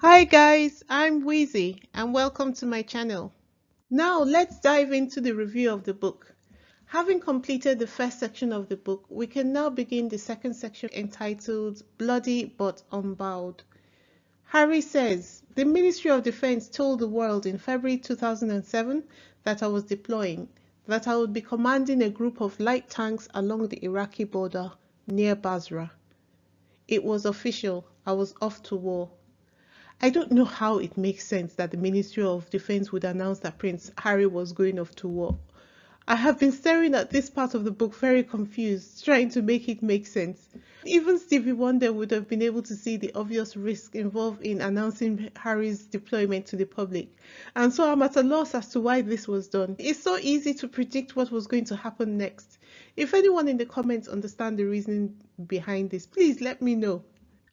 Hi guys, I'm Wheezy and welcome to my channel. Now let's dive into the review of the book. Having completed the first section of the book, we can now begin the second section entitled Bloody But Unbowed. Harry says, the Ministry of Defense told the world in February 2007 that I was deploying, that I would be commanding a group of light tanks along the Iraqi border near Basra. It was official, I was off to war. I don't know how it makes sense that the Ministry of Defense would announce that Prince Harry was going off to war. I have been staring at this part of the book very confused, trying to make it make sense. Even Stevie Wonder would have been able to see the obvious risk involved in announcing Harry's deployment to the public. And so I'm at a loss as to why this was done. It's so easy to predict what was going to happen next. If anyone in the comments understands the reasoning behind this, please let me know.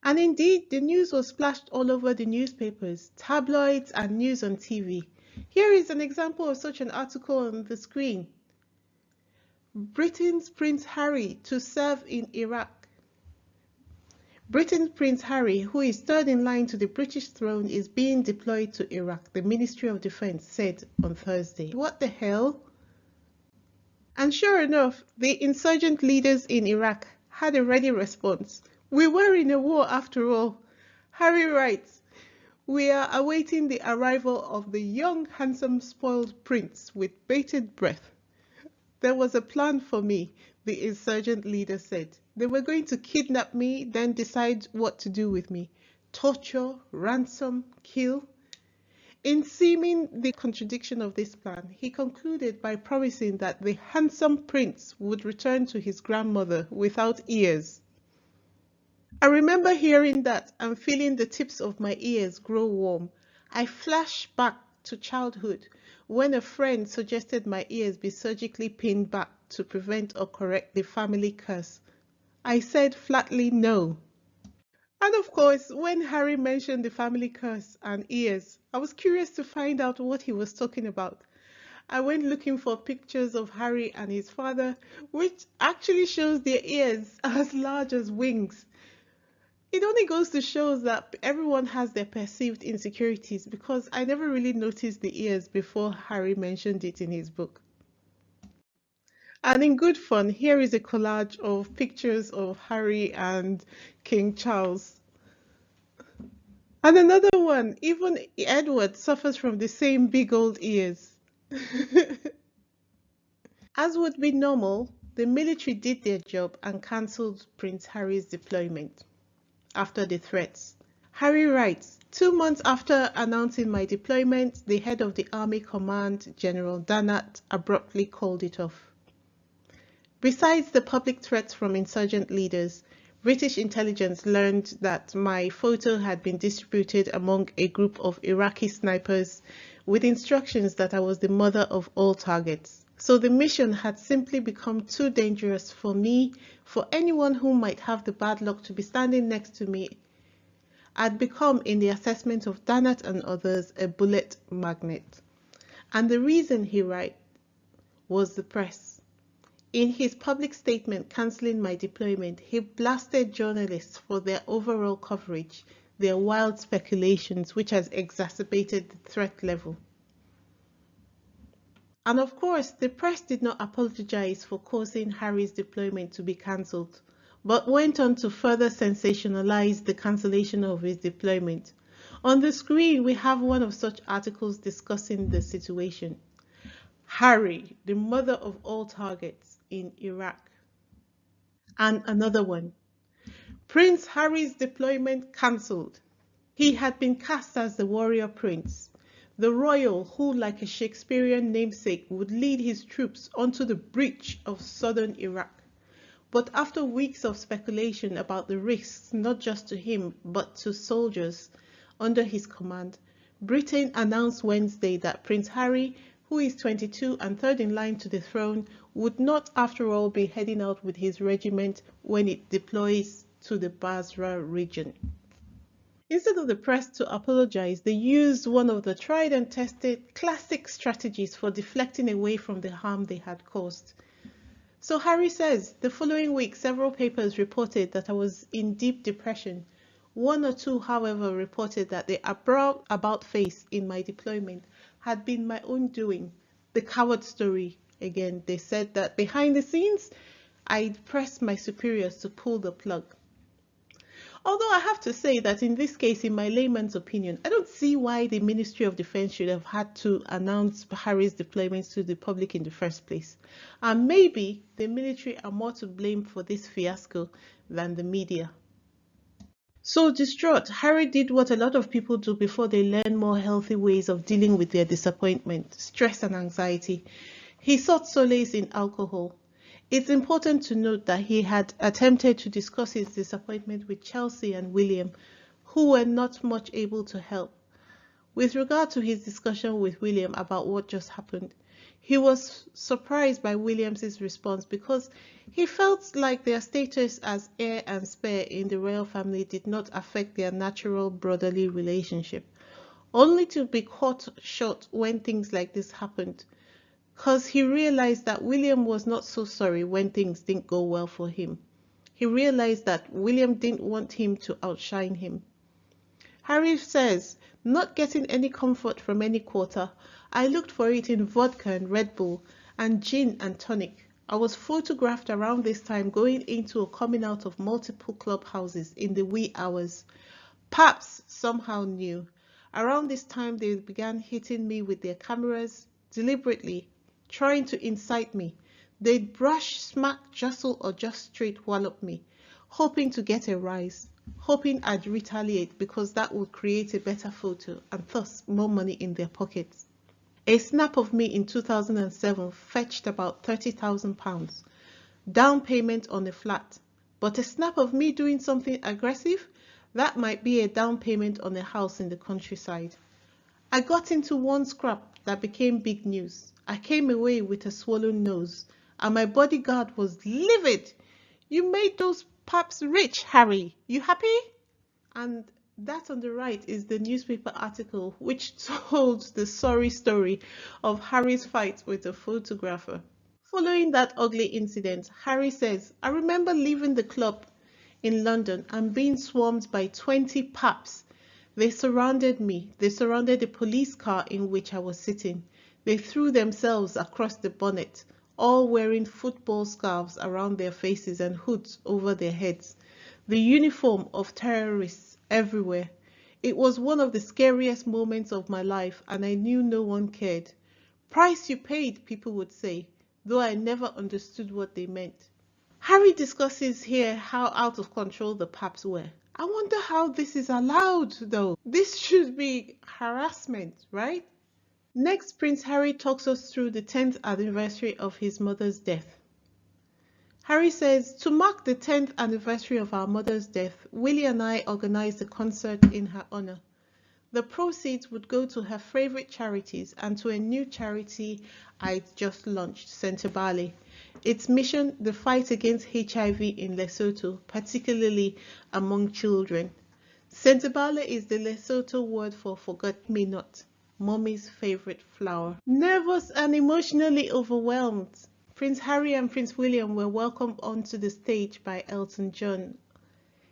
And indeed, the news was splashed all over the newspapers, tabloids, and news on TV. Here is an example of such an article on the screen. Britain's Prince Harry to serve in Iraq. Britain's Prince Harry, who is third in line to the British throne, is being deployed to Iraq, the Ministry of Defense said on Thursday. What the hell? And sure enough, the insurgent leaders in Iraq had a ready response. We were in a war after all. Harry writes, we are awaiting the arrival of the young, handsome, spoiled prince with bated breath. There was a plan for me, the insurgent leader said. They were going to kidnap me, then decide what to do with me. Torture, ransom, kill. In seeming the contradiction of this plan, he concluded by promising that the handsome prince would return to his grandmother without ears. I remember hearing that and feeling the tips of my ears grow warm. I flash back to childhood when a friend suggested my ears be surgically pinned back to prevent or correct the family curse. I said flatly no. And of course, when Harry mentioned the family curse and ears, I was curious to find out what he was talking about. I went looking for pictures of Harry and his father, which actually shows their ears as large as wings. It only goes to show that everyone has their perceived insecurities, because I never really noticed the ears before Harry mentioned it in his book. And in good fun, here is a collage of pictures of Harry and King Charles. And another one, even Edward suffers from the same big old ears. As would be normal, the military did their job and cancelled Prince Harry's deployment after the threats. Harry writes, 2 months after announcing my deployment, the head of the Army Command, General Dannatt, abruptly called it off. Besides the public threats from insurgent leaders, British intelligence learned that my photo had been distributed among a group of Iraqi snipers with instructions that I was the mother of all targets. So the mission had simply become too dangerous for me, for anyone who might have the bad luck to be standing next to me. I'd become, in the assessment of Dannatt and others, a bullet magnet. And the reason, he writes, was the press. In his public statement cancelling my deployment, he blasted journalists for their overall coverage, their wild speculations, which has exacerbated the threat level. And of course, the press did not apologize for causing Harry's deployment to be cancelled, but went on to further sensationalize the cancellation of his deployment. On the screen, we have one of such articles discussing the situation. Harry, the mother of all targets in Iraq. And another one. Prince Harry's deployment cancelled. He had been cast as the warrior prince, the royal who, like a Shakespearean namesake, would lead his troops onto the breach of southern Iraq. But after weeks of speculation about the risks, not just to him, but to soldiers under his command, Britain announced Wednesday that Prince Harry, who is 22 and third in line to the throne, would not after all be heading out with his regiment when it deploys to the Basra region. Instead of the press to apologize, they used one of the tried and tested classic strategies for deflecting away from the harm they had caused. So Harry says, the following week, several papers reported that I was in deep depression, One or two, however, reported that the abrupt about face in my deployment had been my own doing. The coward story again. They said that behind the scenes, I'd pressed my superiors to pull the plug. Although I have to say that in this case, in my layman's opinion, I don't see why the Ministry of Defense should have had to announce Harry's deployments to the public in the first place. And maybe the military are more to blame for this fiasco than the media. So distraught, Harry did what a lot of people do before they learn more healthy ways of dealing with their disappointment, stress and anxiety. He sought solace in alcohol. It's important to note that he had attempted to discuss his disappointment with Chelsea and William, who were not much able to help. With regard to his discussion with William about what just happened, he was surprised by William's response because he felt like their status as heir and spare in the royal family did not affect their natural brotherly relationship, only to be caught short when things like this happened. Because he realized that William was not so sorry when things didn't go well for him. He realized that William didn't want him to outshine him. Harry says, not getting any comfort from any quarter, I looked for it in vodka and Red Bull and gin and tonic. I was photographed around this time going into or coming out of multiple clubhouses in the wee hours. Paps somehow knew. Around this time they began hitting me with their cameras deliberately, trying to incite me. They'd brush, smack, jostle, or just straight wallop me, hoping to get a rise, hoping I'd retaliate because that would create a better photo and thus more money in their pockets. A snap of me in 2007 fetched about £30,000, down payment on a flat. But a snap of me doing something aggressive, that might be a down payment on a house in the countryside. I got into one scrap that became big news. I came away with a swollen nose, and my bodyguard was livid. You made those paps rich, Harry. You happy? And that on the right is the newspaper article which told the sorry story of Harry's fight with a photographer. Following that ugly incident, Harry says, I remember leaving the club in London and being swarmed by 20 paps. They surrounded me. They surrounded the police car in which I was sitting. They threw themselves across the bonnet, all wearing football scarves around their faces and hoods over their heads. The uniform of terrorists everywhere. It was one of the scariest moments of my life, and I knew no one cared. Price you paid, people would say, though I never understood what they meant. Harry discusses here how out of control the paps were. I wonder how this is allowed, though. This should be harassment, right? Next, Prince Harry talks us through the 10th anniversary of his mother's death. Harry says, to mark the 10th anniversary of our mother's death, Willie and I organized a concert in her honor. The proceeds would go to her favorite charities and to a new charity I'd just launched, Sentebale. Its mission, the fight against HIV in Lesotho, particularly among children. Sentebale is the Lesotho word for forget-me-not, mommy's favorite flower. Nervous and emotionally overwhelmed, Prince Harry and Prince William were welcomed onto the stage by Elton John.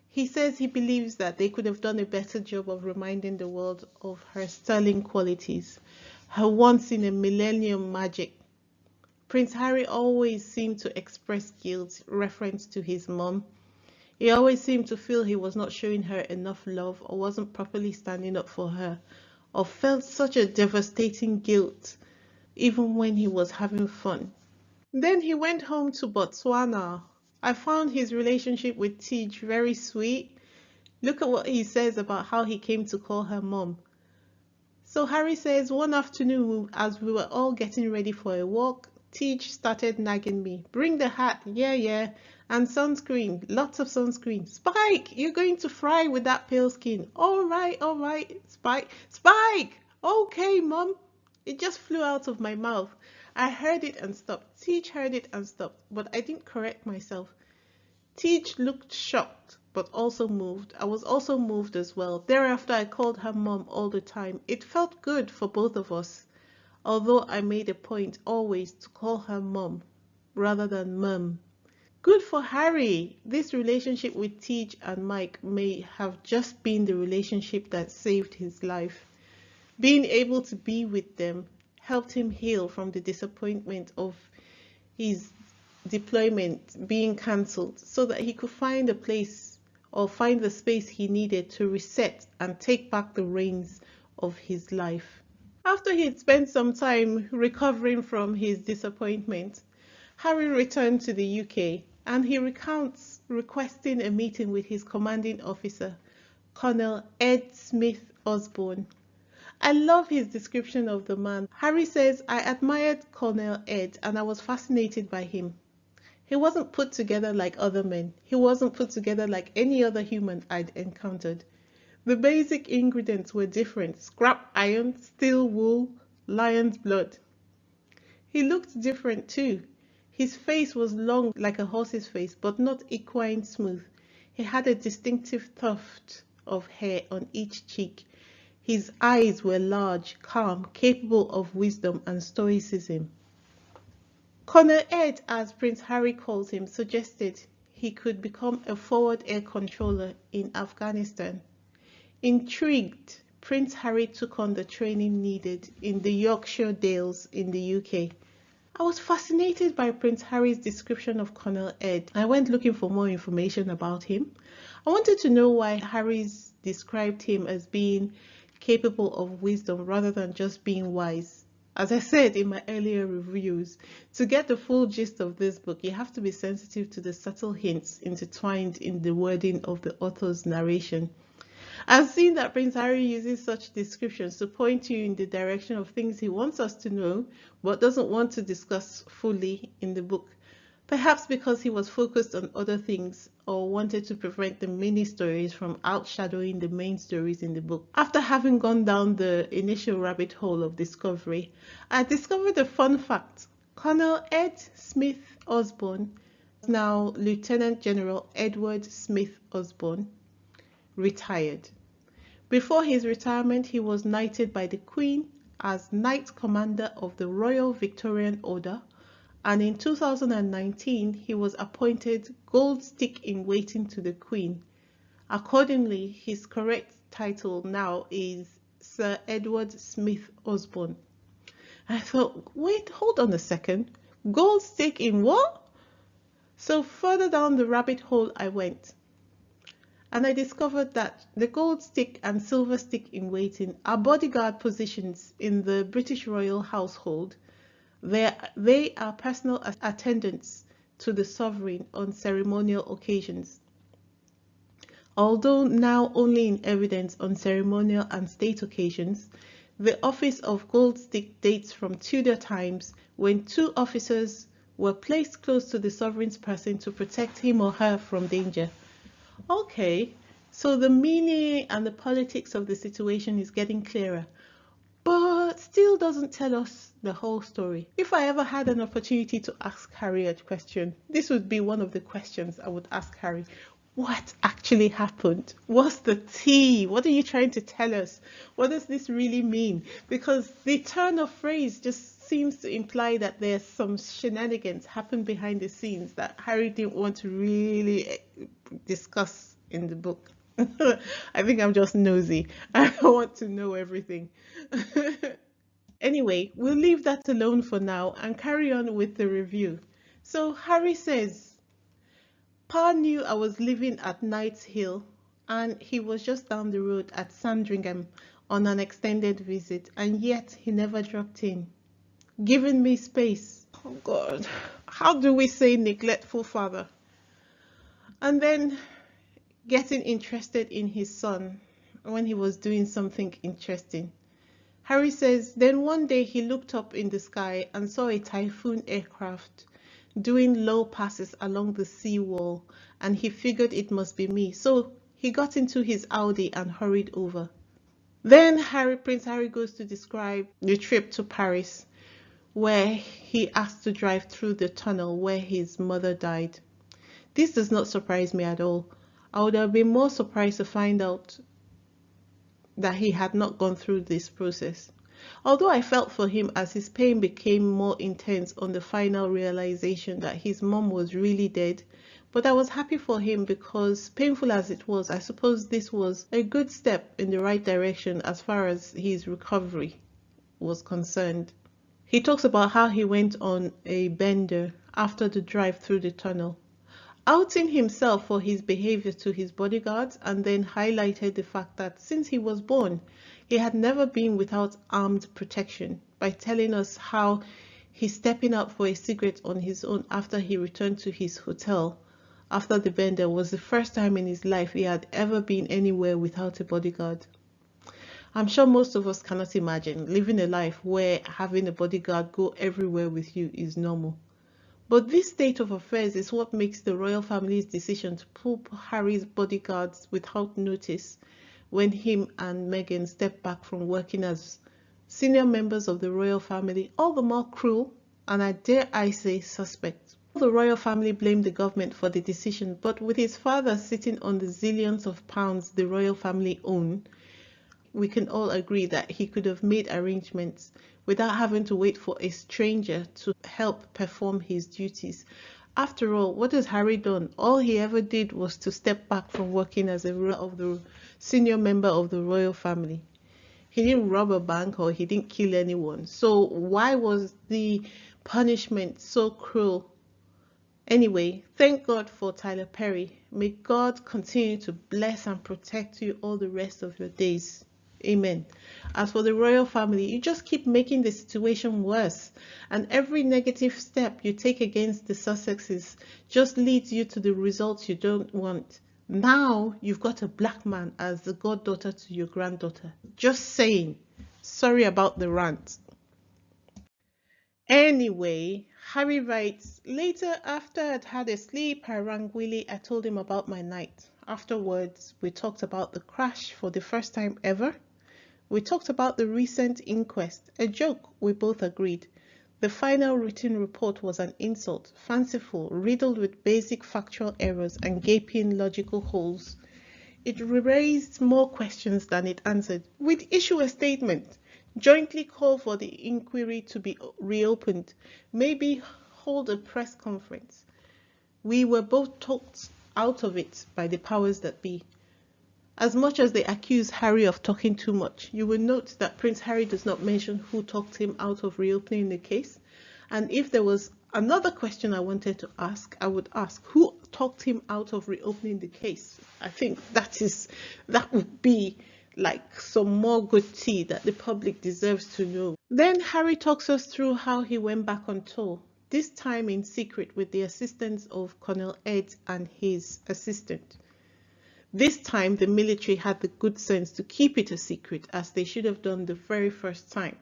He says he believes that they could have done a better job of reminding the world of her sterling qualities, her once-in-a-millennium magic. Prince Harry always seemed to express guilt, reference to his mom. He always seemed to feel he was not showing her enough love or wasn't properly standing up for her, or felt such a devastating guilt, even when he was having fun. Then he went home to Botswana. I found his relationship with Tej very sweet. Look at what he says about how he came to call her mom. So Harry says, one afternoon, as we were all getting ready for a walk, Tej started nagging me. Bring the hat, yeah, and sunscreen, lots of sunscreen. Spike, you're going to fry with that pale skin. All right, Spike, okay, Mom. It just flew out of my mouth. I heard it and stopped. Tej heard it and stopped, but I didn't correct myself. Tej looked shocked, but also moved. I was also moved as well. Thereafter, I called her Mom all the time. It felt good for both of us, although I made a point always to call her Mom rather than Mum. Good for Harry. This relationship with Teach and Mike may have just been the relationship that saved his life. Being able to be with them helped him heal from the disappointment of his deployment being cancelled so that he could find a place or find the space he needed to reset and take back the reins of his life. After he'd spent some time recovering from his disappointment, Harry returned to the UK and he recounts requesting a meeting with his commanding officer, Colonel Ed Smith Osborne. I love his description of the man. Harry says, I admired Colonel Ed and I was fascinated by him. He wasn't put together like other men. He wasn't put together like any other human I'd encountered. The basic ingredients were different: scrap iron, steel wool, lion's blood. He looked different too. His face was long like a horse's face, but not equine smooth. He had a distinctive tuft of hair on each cheek. His eyes were large, calm, capable of wisdom and stoicism. Colonel Ed, as Prince Harry calls him, suggested he could become a forward air controller in Afghanistan. Intrigued, Prince Harry took on the training needed in the Yorkshire Dales in the UK. I was fascinated by Prince Harry's description of Colonel Ed. I went looking for more information about him. I wanted to know why Harry's described him as being capable of wisdom rather than just being wise. As I said in my earlier reviews, to get the full gist of this book, you have to be sensitive to the subtle hints intertwined in the wording of the author's narration. I've seen that Prince Harry uses such descriptions to point you in the direction of things he wants us to know, but doesn't want to discuss fully in the book. Perhaps because he was focused on other things or wanted to prevent the mini stories from outshadowing the main stories in the book. After having gone down the initial rabbit hole of discovery, I discovered a fun fact. Colonel Ed Smith Osborne, now Lieutenant General Edward Smith Osborne, retired. Before his retirement, he was knighted by the Queen as Knight Commander of the Royal Victorian Order, and in 2019 he was appointed Gold Stick in Waiting to the Queen. Accordingly, his correct title now is Sir Edward Smith Osborne. I thought, wait, hold on a second. Gold Stick in what? So further down the rabbit hole I went, and I discovered that the Gold Stick and Silver Stick in Waiting are bodyguard positions in the British royal household. They are personal attendants to the sovereign on ceremonial occasions. Although now only in evidence on ceremonial and state occasions, the office of Gold Stick dates from Tudor times when two officers were placed close to the sovereign's person to protect him or her from danger. Okay, so the meaning and the politics of the situation is getting clearer, but still doesn't tell us the whole story. If I ever had an opportunity to ask Harry a question, this would be one of the questions I would ask Harry. What actually happened? What's the tea? What are you trying to tell us? What does this really mean? Because the turn of phrase just seems to imply that there's some shenanigans happen behind the scenes that Harry didn't want to really discuss in the book. I think I'm just nosy. I want to know everything. Anyway, we'll leave that alone for now and carry on with the review. So Harry says, Pa knew I was living at Knight's Hill and he was just down the road at Sandringham on an extended visit, and yet he never dropped in, giving me space. Oh God, how do we say neglectful father? And then getting interested in his son when he was doing something interesting. Harry says, then one day he looked up in the sky and saw a Typhoon aircraft doing low passes along the sea wall, and he figured it must be me. So he got into his Audi and hurried over. Then Prince Harry goes to describe the trip to Paris, where he asked to drive through the tunnel where his mother died. This does not surprise me at all. I would have been more surprised to find out that he had not gone through this process. Although I felt for him as his pain became more intense on the final realization that his mom was really dead, but I was happy for him because, painful as it was, I suppose this was a good step in the right direction as far as his recovery was concerned. He talks about how he went on a bender after the drive through the tunnel, outing himself for his behavior to his bodyguards, and then highlighted the fact that since he was born, he had never been without armed protection by telling us how he's stepping out for a cigarette on his own after he returned to his hotel after the bender was the first time in his life he had ever been anywhere without a bodyguard. I'm sure most of us cannot imagine living a life where having a bodyguard go everywhere with you is normal. But this state of affairs is what makes the royal family's decision to pull Harry's bodyguards without notice when him and Meghan stepped back from working as senior members of the royal family all the more cruel and, I dare I say, suspect. The royal family blamed the government for the decision, but with his father sitting on the zillions of pounds the royal family own, we can all agree that he could have made arrangements without having to wait for a stranger to help perform his duties. After all, what has Harry done? All he ever did was to step back from working as a senior member of the royal family. He didn't rob a bank or he didn't kill anyone. So why was the punishment so cruel? Anyway, thank God for Tyler Perry. May God continue to bless and protect you all the rest of your days. Amen. As for the royal family, you just keep making the situation worse, and every negative step you take against the Sussexes just leads you to the results you don't want. Now you've got a black man as the goddaughter to your granddaughter. Just saying. Sorry about the rant. Anyway, Harry writes, later after I'd had a sleep, I rang Willie. I told him about my night. Afterwards, we talked about the crash for the first time ever. We talked about the recent inquest, a joke, we both agreed. The final written report was an insult, fanciful, riddled with basic factual errors and gaping logical holes. It raised more questions than it answered. We'd issue a statement, jointly call for the inquiry to be reopened, maybe hold a press conference. We were both talked out of it by the powers that be. As much as they accuse Harry of talking too much, you will note that Prince Harry does not mention who talked him out of reopening the case. And if there was another question I wanted to ask, I would ask, who talked him out of reopening the case? I think that would be like some more good tea that the public deserves to know. Then Harry talks us through how he went back on tour, this time in secret with the assistance of Colonel Ed and his assistant. This time, the military had the good sense to keep it a secret, as they should have done the very first time.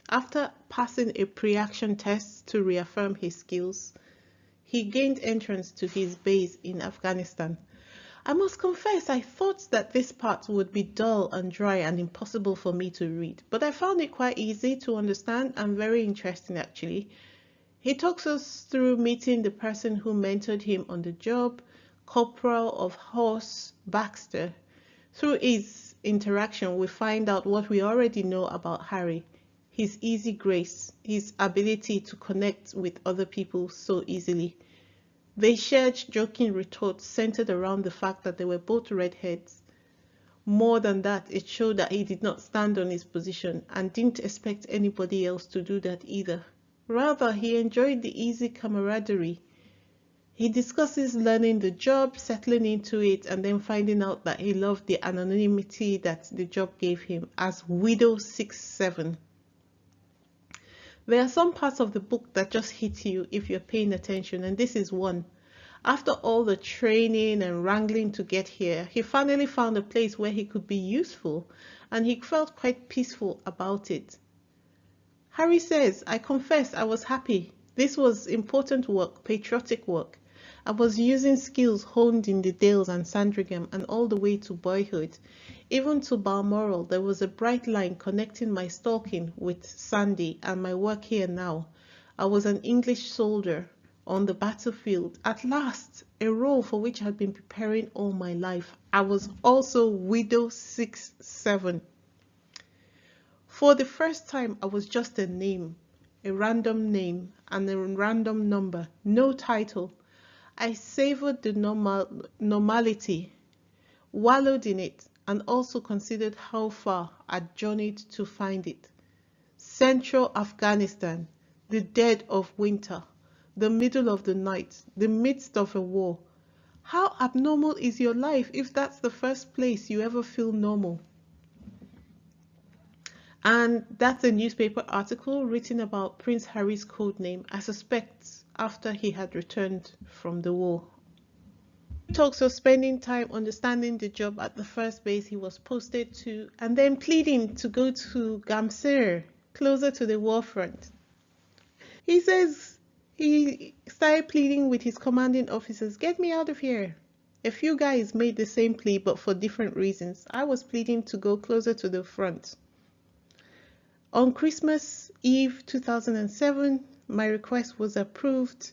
After passing a pre-action test to reaffirm his skills, he gained entrance to his base in Afghanistan. I must confess, I thought that this part would be dull and dry and impossible for me to read, but I found it quite easy to understand and very interesting actually. He talks us through meeting the person who mentored him on the job, Corporal of Horse Baxter. Through his interaction, we find out what we already know about Harry, his easy grace, his ability to connect with other people so easily. They shared joking retorts centered around the fact that they were both redheads. More than that, it showed that he did not stand on his position and didn't expect anybody else to do that either. Rather, he enjoyed the easy camaraderie. He discusses learning the job, settling into it, and then finding out that he loved the anonymity that the job gave him as Widow 67. There are some parts of the book that just hit you if you're paying attention, and this is one. After all the training and wrangling to get here, he finally found a place where he could be useful, and he felt quite peaceful about it. Harry says, I confess I was happy. This was important work, patriotic work. I was using skills honed in the Dales and Sandringham and all the way to boyhood. Even to Balmoral, there was a bright line connecting my stalking with Sandy and my work here now. I was an English soldier on the battlefield. At last, a role for which I had been preparing all my life. I was also Widow 67. For the first time, I was just a name, a random name, and a random number, no title. I savored the normality, wallowed in it, and also considered how far I'd journeyed to find it. Central Afghanistan, the dead of winter, the middle of the night, the midst of a war. How abnormal is your life if that's the first place you ever feel normal? And that's a newspaper article written about Prince Harry's code name, I suspect after he had returned from the war. He talks of spending time understanding the job at the first base he was posted to and then pleading to go to Gamsir, closer to the war front. He says he started pleading with his commanding officers, get me out of here. A few guys made the same plea but for different reasons. I was pleading to go closer to the front. On Christmas Eve 2007, my request was approved.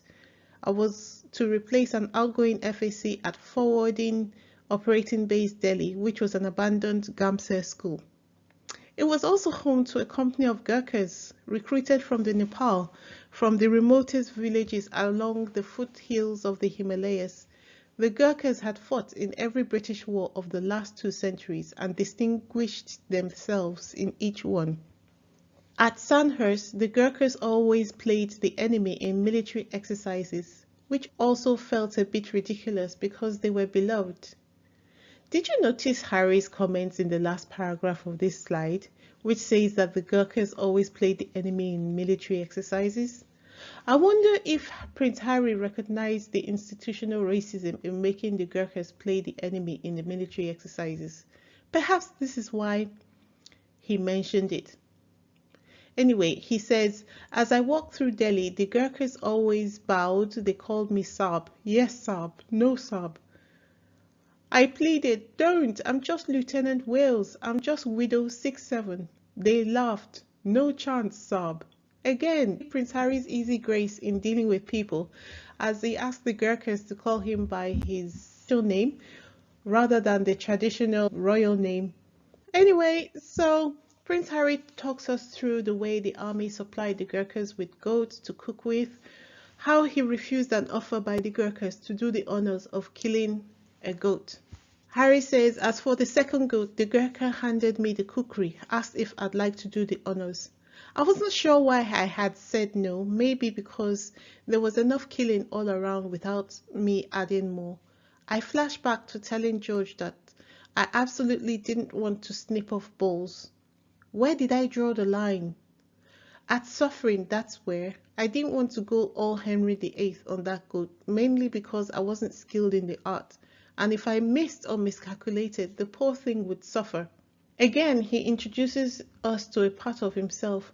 I was to replace an outgoing FAC at Forwarding Operating Base Delhi, which was an abandoned Gamsir school. It was also home to a company of Gurkhas recruited from the Nepal, from the remotest villages along the foothills of the Himalayas. The Gurkhas had fought in every British war of the last 2 centuries and distinguished themselves in each one. At Sandhurst, the Gurkhas always played the enemy in military exercises, which also felt a bit ridiculous because they were beloved. Did you notice Harry's comments in the last paragraph of this slide, which says that the Gurkhas always played the enemy in military exercises? I wonder if Prince Harry recognized the institutional racism in making the Gurkhas play the enemy in the military exercises. Perhaps this is why he mentioned it. Anyway, he says, as I walked through Delhi, the Gurkhas always bowed. They called me Saab. Yes, Saab. No, Saab. I pleaded, don't. I'm just Lieutenant Wales. I'm just Widow 67. They laughed. No chance, Saab. Again, Prince Harry's easy grace in dealing with people, as he asked the Gurkhas to call him by his real name rather than the traditional royal name. Anyway, so Prince Harry talks us through the way the army supplied the Gurkhas with goats to cook with, how he refused an offer by the Gurkhas to do the honors of killing a goat. Harry says, as for the second goat, the Gurkha handed me the cookery, asked if I'd like to do the honors. I wasn't sure why I had said no, maybe because there was enough killing all around without me adding more. I flashed back to telling George that I absolutely didn't want to snip off balls. Where did I draw the line? At suffering, that's where. I didn't want to go all Henry VIII on that goat, mainly because I wasn't skilled in the art, and if I missed or miscalculated, the poor thing would suffer. Again, he introduces us to a part of himself,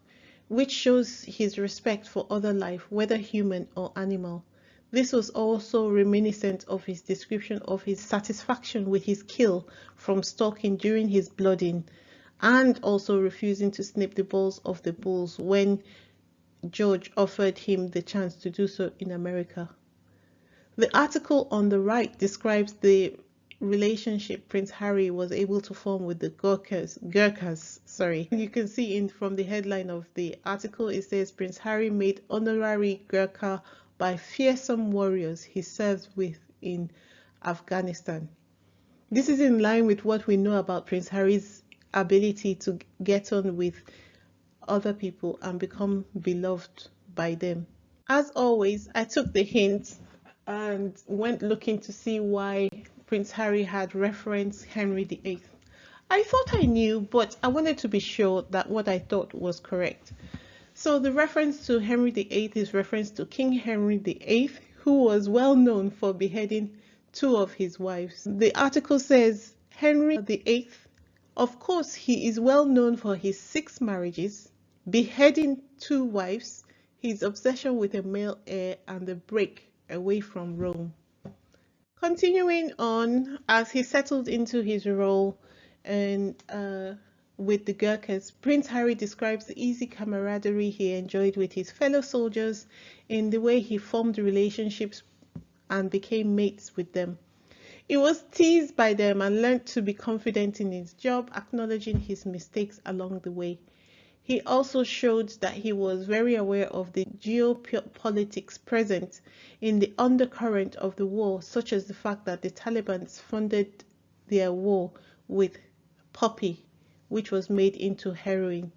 which shows his respect for other life, whether human or animal. This was also reminiscent of his description of his satisfaction with his kill from stalking during his blooding, and also refusing to snip the balls of the bulls when George offered him the chance to do so in America. The article on the right describes the relationship Prince Harry was able to form with the Gurkhas. You can see from the headline of the article, it says Prince Harry made honorary Gurkha by fearsome warriors he served with in Afghanistan. This is in line with what we know about Prince Harry's ability to get on with other people and become beloved by them. As always, I took the hint and went looking to see why Prince Harry had referenced Henry VIII. I thought I knew, but I wanted to be sure that what I thought was correct. So the reference to Henry VIII is reference to King Henry VIII, who was well known for beheading 2 of his wives. The article says Henry VIII, of course, he is well known for his 6 marriages, beheading 2 wives, his obsession with a male heir, and the break away from Rome. Continuing on, as he settled into his role and with the Gurkhas, Prince Harry describes the easy camaraderie he enjoyed with his fellow soldiers in the way he formed relationships and became mates with them. He was teased by them and learned to be confident in his job, acknowledging his mistakes along the way. He also showed that he was very aware of the geopolitics present in the undercurrent of the war, such as the fact that the Taliban funded their war with poppy, which was made into heroin.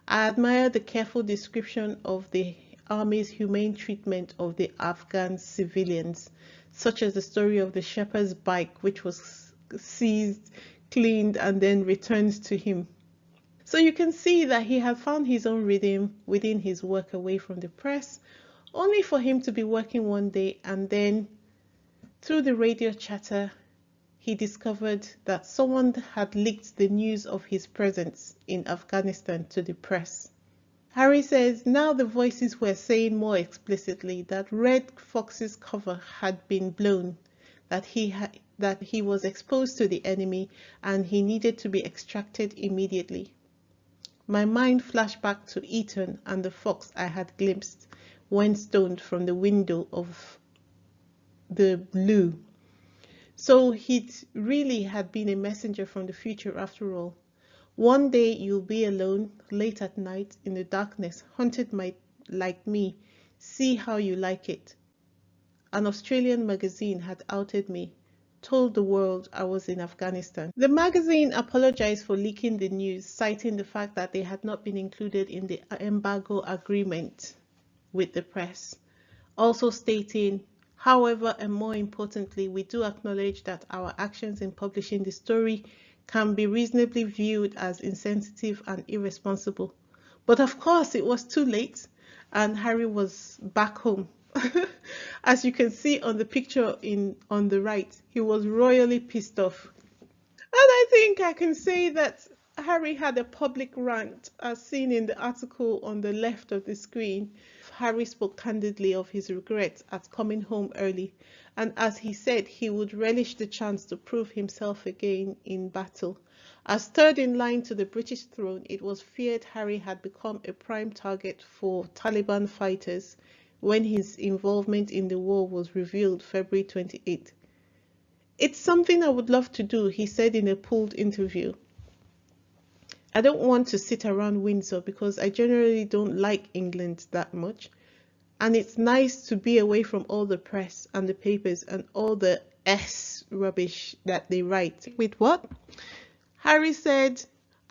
I admire the careful description of the army's humane treatment of the Afghan civilians, such as the story of the shepherd's bike, which was seized, cleaned, and then returned to him. So you can see that he had found his own rhythm within his work away from the press, only for him to be working one day and then, through the radio chatter, he discovered that someone had leaked the news of his presence in Afghanistan to the press. Harry says now the voices were saying more explicitly that Red Fox's cover had been blown, that he was exposed to the enemy and he needed to be extracted immediately. My mind flashed back to Eton and the fox I had glimpsed when stoned from the window of the Blue. So he really had been a messenger from the future after all. One day you'll be alone, late at night, in the darkness, hunted like me. See how you like it. An Australian magazine had outed me, told the world I was in Afghanistan. The magazine apologized for leaking the news, citing the fact that they had not been included in the embargo agreement with the press. Also stating, however, and more importantly, we do acknowledge that our actions in publishing the story can be reasonably viewed as insensitive and irresponsible. But of course, it was too late, and Harry was back home. As you can see on the picture on the right, he was royally pissed off. And I think I can say that Harry had a public rant, as seen in the article on the left of the screen. Harry spoke candidly of his regrets at coming home early, and as he said, he would relish the chance to prove himself again in battle. As third in line to the British throne, it was feared Harry had become a prime target for Taliban fighters when his involvement in the war was revealed February 28. It's something I would love to do, he said in a pooled interview. I don't want to sit around Windsor because I generally don't like England that much. And it's nice to be away from all the press and the papers and all the rubbish that they write. With what? Harry said,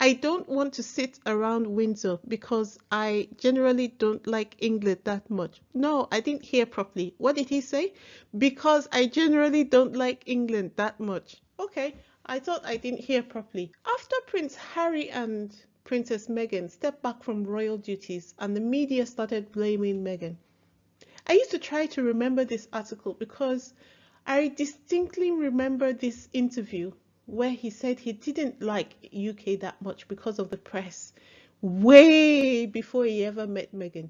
I don't want to sit around Windsor because I generally don't like England that much. No, I didn't hear properly. What did he say? Because I generally don't like England that much. Okay, I thought I didn't hear properly. After Prince Harry and Princess Meghan stepped back from royal duties and the media started blaming Meghan, I used to try to remember this article because I distinctly remember this interview where he said he didn't like UK that much because of the press, way before he ever met Meghan.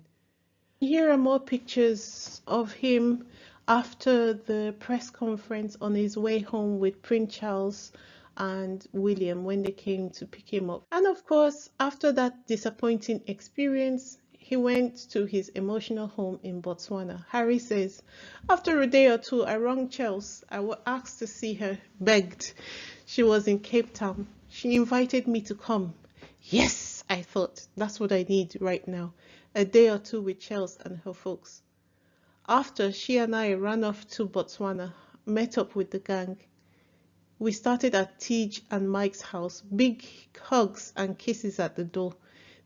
Here are more pictures of him after the press conference on his way home with Prince Charles and William when they came to pick him up. And of course, after that disappointing experience, he went to his emotional home in Botswana. Harry says, after a day or two, I rang Chelsea. I was asked to see her, begged. She was in Cape Town. She invited me to come. Yes, I thought, that's what I need right now. A day or two with Chelsea and her folks. After, she and I ran off to Botswana, met up with the gang. We started at Tej and Mike's house, big hugs and kisses at the door.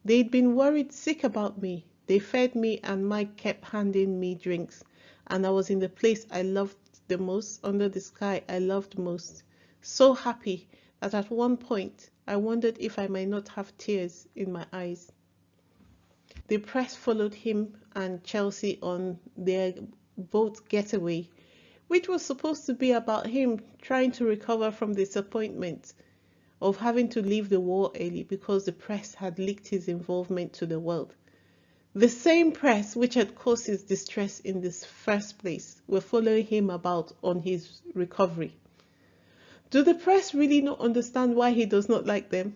They'd been worried sick about me. They fed me and Mike kept handing me drinks. And I was in the place I loved the most, under the sky I loved most. So happy that at one point I wondered if I might not have tears in my eyes. The press followed him and Chelsea on their boat getaway, which was supposed to be about him trying to recover from the disappointment of having to leave the war early because the press had leaked his involvement to the world. The same press which had caused his distress in the first place were following him about on his recovery. Do the press really not understand why he does not like them?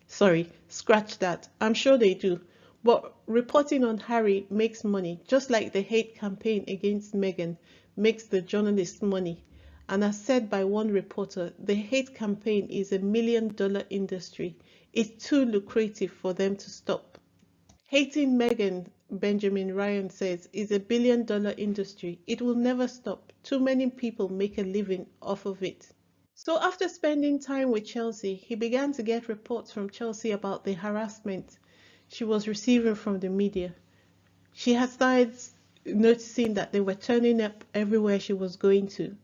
Sorry, scratch that. I'm sure they do. But reporting on Harry makes money, just like the hate campaign against Meghan makes the journalists money. And as said by one reporter, the hate campaign is $1 million industry. It's too lucrative for them to stop. Hating Meghan, Benjamin Ryan says, is a billion-dollar industry. It will never stop. Too many people make a living off of it. So after spending time with Chelsea, he began to get reports from Chelsea about the harassment she was receiving from the media. She had started noticing that they were turning up everywhere she was going to.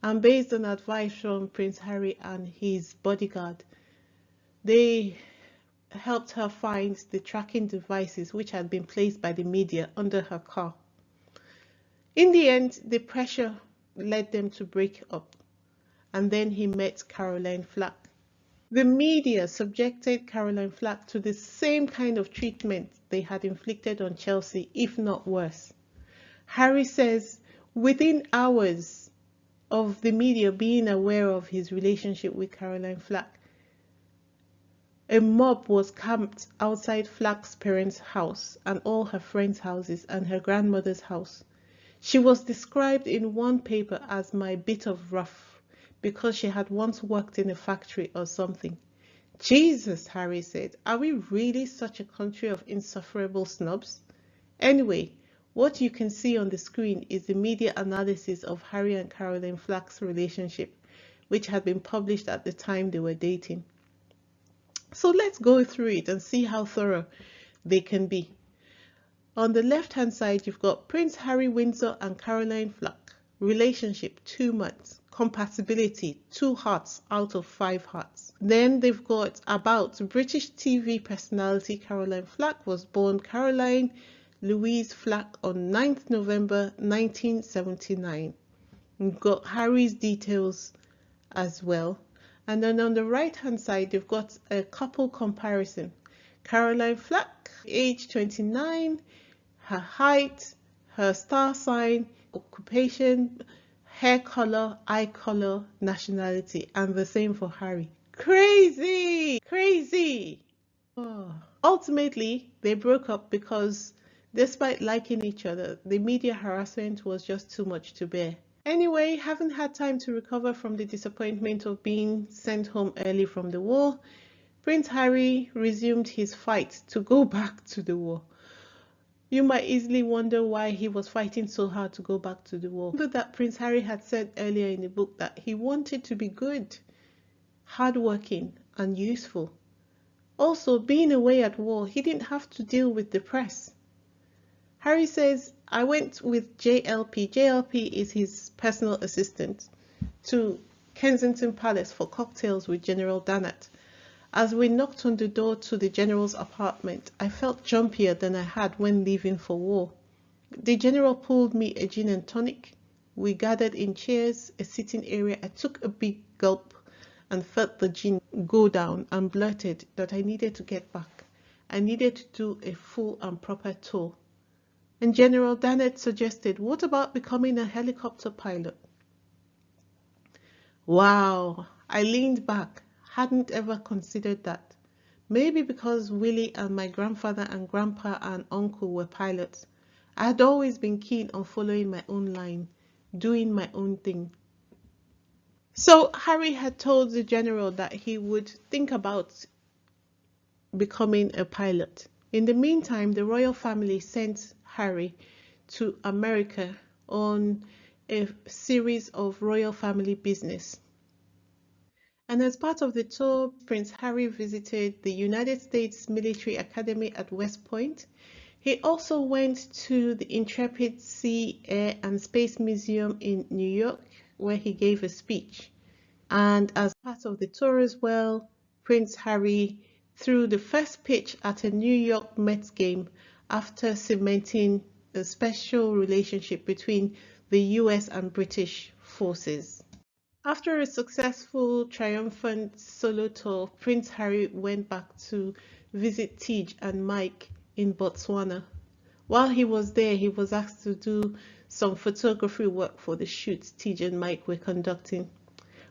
And based on advice from Prince Harry and his bodyguard, they helped her find the tracking devices which had been placed by the media under her car. In the end, the pressure led them to break up, and then he met Caroline Flack. The media subjected Caroline Flack to the same kind of treatment they had inflicted on Chelsea, if not worse. Harry says within hours of the media being aware of his relationship with Caroline Flack, a mob was camped outside Flack's parents' house and all her friends' houses and her grandmother's house. She was described in one paper as my bit of rough because she had once worked in a factory or something. Jesus, Harry said, are we really such a country of insufferable snobs? Anyway, what you can see on the screen is the media analysis of Harry and Caroline Flack's relationship, which had been published at the time they were dating. So let's go through it and see how thorough they can be. On the left-hand side, you've got Prince Harry Windsor and Caroline Flack. Relationship, 2 months. Compatibility, 2 hearts out of 5 hearts. Then they've got about British TV personality Caroline Flack was born Caroline Louise Flack on 9th November 1979. We've got Harry's details as well. And then on the right hand side, you've got a couple comparison. Caroline Flack, age 29, her height, her star sign, occupation, hair color, eye color, nationality, and the same for Harry. Crazy! Crazy! Oh. Ultimately, they broke up because despite liking each other, the media harassment was just too much to bear. Anyway, having had time to recover from the disappointment of being sent home early from the war, Prince Harry resumed his fight to go back to the war. You might easily wonder why he was fighting so hard to go back to the war. Remember that Prince Harry had said earlier in the book that he wanted to be good, hardworking, and useful. Also, being away at war, he didn't have to deal with the press. Harry says, I went with JLP. JLP is his personal assistant to Kensington Palace for cocktails with General Dannatt. As we knocked on the door to the General's apartment, I felt jumpier than I had when leaving for war. The General pulled me a gin and tonic. We gathered in chairs, a sitting area. I took a big gulp and felt the gin go down and blurted that I needed to get back. I needed to do a full and proper tour. And General Dannatt suggested, what about becoming a helicopter pilot? Wow, I leaned back, hadn't ever considered that. Maybe because Willie and my grandfather and grandpa and uncle were pilots. I had always been keen on following my own line, doing my own thing. So Harry had told the general that he would think about becoming a pilot. In the meantime, the royal family sent Harry to America on a series of royal family business. And as part of the tour, Prince Harry visited the United States Military Academy at West Point. He also went to the Intrepid Sea, Air and Space Museum in New York, where he gave a speech. And as part of the tour as well, Prince Harry threw the first pitch at a New York Mets game after cementing a special relationship between the US and British forces. After a successful, triumphant solo tour, Prince Harry went back to visit Tej and Mike in Botswana. While he was there, he was asked to do some photography work for the shoot Tej and Mike were conducting.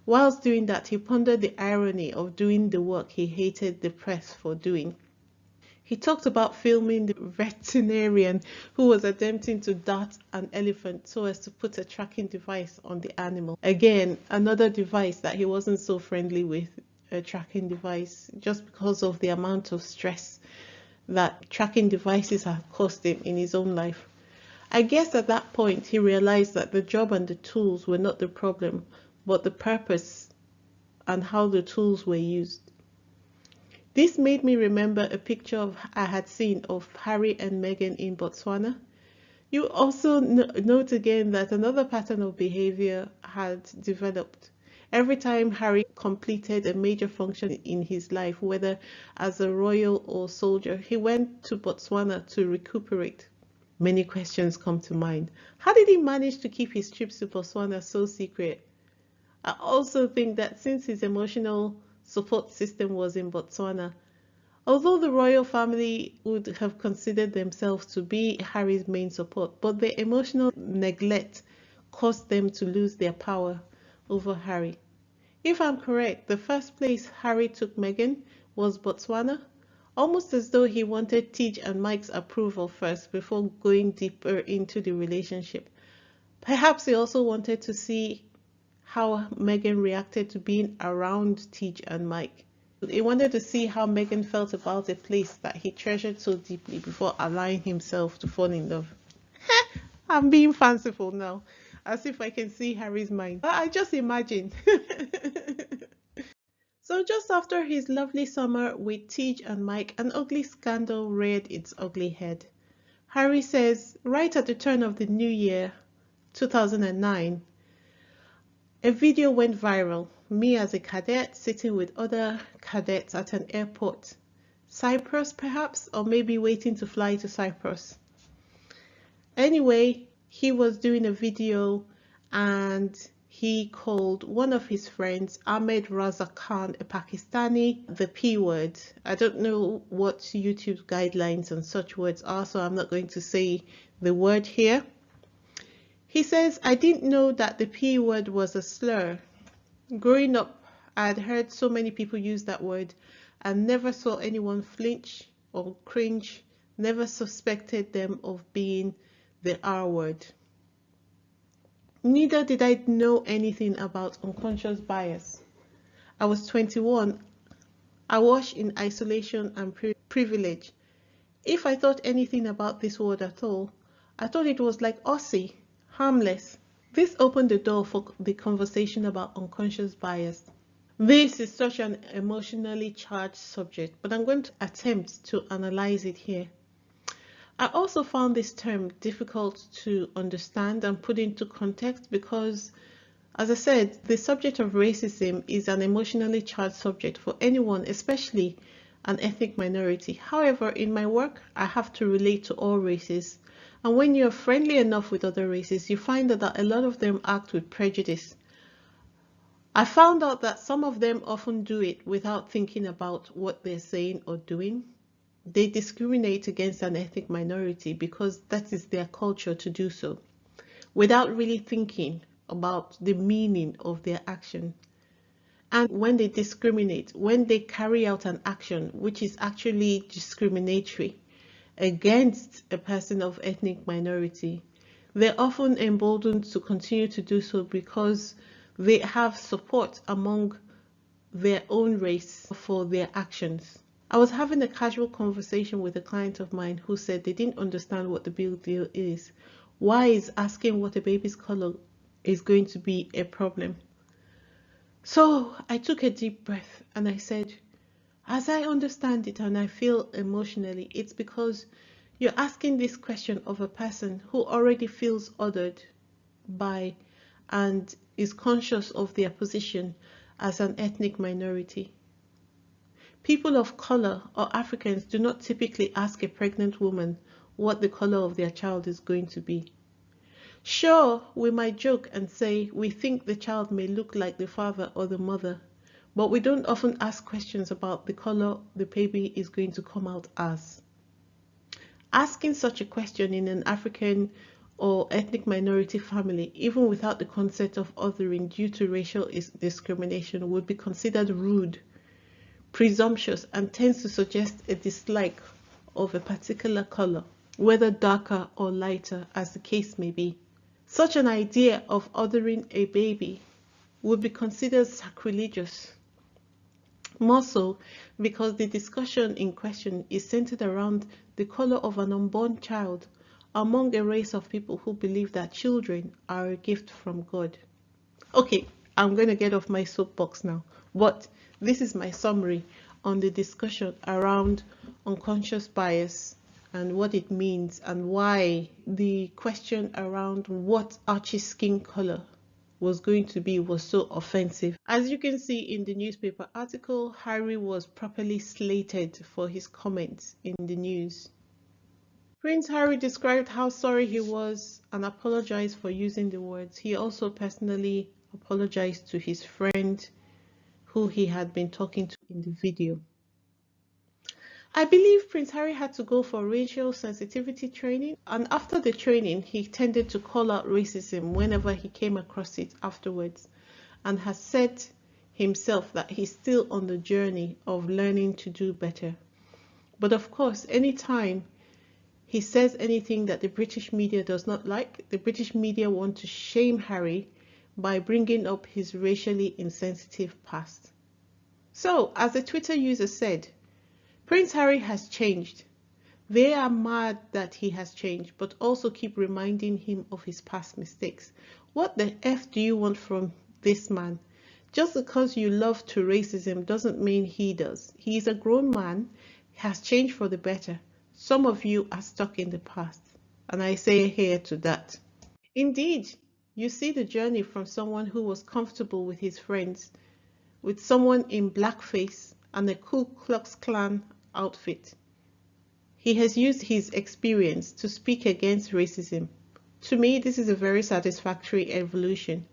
Whilst doing that, he pondered the irony of doing the work he hated the press for doing. He talked about filming the veterinarian who was attempting to dart an elephant so as to put a tracking device on the animal. Again, another device that he wasn't so friendly with. a tracking device just because of the amount of stress that tracking devices have caused him in his own life. I guess at that point he realized that the job and the tools were not the problem, but the purpose and how the tools were used. This made me remember a picture I had seen of Harry and Meghan in Botswana. You also note again that another pattern of behavior had developed. Every time Harry completed a major function in his life, whether as a royal or soldier, he went to Botswana to recuperate. Many questions come to mind. How did he manage to keep his trips to Botswana so secret? I also think that since his emotional support system was in Botswana, although the royal family would have considered themselves to be Harry's main support, but their emotional neglect caused them to lose their power over Harry. If I'm correct, the first place Harry took Meghan was Botswana, almost as though he wanted Tej and Mike's approval first before going deeper into the relationship. Perhaps he also wanted to see how Meghan reacted to being around Tej and Mike. He wanted to see how Meghan felt about a place that he treasured so deeply before allowing himself to fall in love. I'm being fanciful now, as if I can see Harry's mind. I just imagine. So just after his lovely summer with Tej and Mike, an ugly scandal reared its ugly head. Harry says, right at the turn of the new year, 2009, a video went viral. Me as a cadet sitting with other cadets at an airport. Cyprus perhaps, or maybe waiting to fly to Cyprus. Anyway, he was doing a video and he called one of his friends, Ahmed Raza Khan, a Pakistani, the P word. I don't know what YouTube's guidelines on such words are, so I'm not going to say the word here. He says, I didn't know that the P word was a slur. Growing up, I had heard so many people use that word and never saw anyone flinch or cringe, never suspected them of being the R word. Neither did I know anything about unconscious bias. I was 21, awash in isolation and privilege. If I thought anything about this word at all, I thought it was like Aussie, harmless. This opened the door for the conversation about unconscious bias. This is such an emotionally charged subject, but I'm going to attempt to analyze it here. I also found this term difficult to understand and put into context because, as I said, the subject of racism is an emotionally charged subject for anyone, especially an ethnic minority. However, in my work, I have to relate to all races. And when you're friendly enough with other races, you find that a lot of them act with prejudice. I found out that some of them often do it without thinking about what they're saying or doing. They discriminate against an ethnic minority because that is their culture to do so, without really thinking about the meaning of their action. And when they discriminate, when they carry out an action which is actually discriminatory against a person of ethnic minority, they're often emboldened to continue to do so because they have support among their own race for their actions. I was having a casual conversation with a client of mine who said they didn't understand what the big deal is. Why is asking what a baby's color is going to be a problem? So I took a deep breath and I said, as I understand it and I feel emotionally, it's because you're asking this question of a person who already feels othered by and is conscious of their position as an ethnic minority. People of color or Africans do not typically ask a pregnant woman what the color of their child is going to be. Sure, we might joke and say we think the child may look like the father or the mother, but we don't often ask questions about the color the baby is going to come out as. Asking such a question in an African or ethnic minority family, even without the concept of othering due to racial discrimination, would be considered rude, presumptuous, and tends to suggest a dislike of a particular color, whether darker or lighter as the case may be. Such an idea of othering a baby would be considered sacrilegious. More so because the discussion in question is centered around the color of an unborn child among a race of people who believe that children are a gift from God. Okay, I'm going to get off my soapbox now, but this is my summary on the discussion around unconscious bias and what it means and why the question around what Archie's skin color was going to be was so offensive. As you can see in the newspaper article, Harry was properly slated for his comments in the news. Prince Harry described how sorry he was and apologized for using the words. He also personally apologized to his friend who he had been talking to in the video. I believe Prince Harry had to go for racial sensitivity training, and after the training, he tended to call out racism whenever he came across it afterwards, and has said himself that he's still on the journey of learning to do better. But of course, anytime he says anything that the British media does not like, the British media want to shame Harry by bringing up his racially insensitive past. So, as a Twitter user said, Prince Harry has changed. They are mad that he has changed, but also keep reminding him of his past mistakes. What the F do you want from this man? Just because you love to racism doesn't mean he does. He is a grown man, has changed for the better. Some of you are stuck in the past, and I say here to that. Indeed, you see the journey from someone who was comfortable with his friends, with someone in blackface and a Ku Klux Klan outfit. He has used his experience to speak against racism. To me, this is a very satisfactory evolution.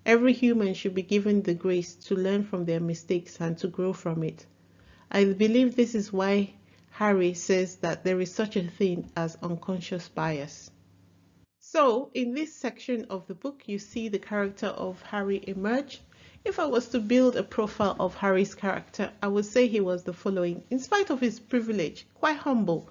Every human should be given the grace to learn from their mistakes and to grow from it. I believe this is why Harry says that there is such a thing as unconscious bias. So, in this section of the book, you see the character of Harry emerge. If I was to build a profile of Harry's character, I would say he was the following. In spite of his privilege, quite humble,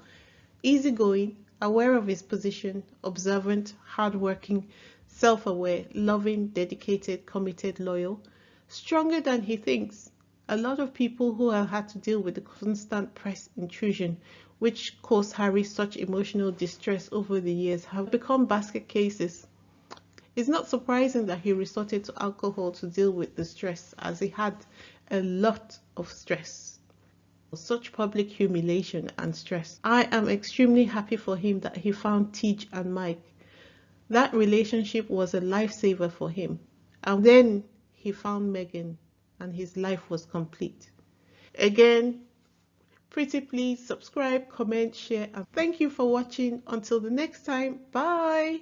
easygoing, aware of his position, observant, hardworking, self-aware, loving, dedicated, committed, loyal, stronger than he thinks. A lot of people who have had to deal with the constant press intrusion, which caused Harry such emotional distress over the years, have become basket cases. It's not surprising that he resorted to alcohol to deal with the stress, as he had a lot of stress. Such public humiliation and stress. I am extremely happy for him that he found Tej and Mike. That relationship was a lifesaver for him. And then he found Megan and his life was complete. Again, pretty please subscribe, comment, share, and thank you for watching. Until the next time, bye.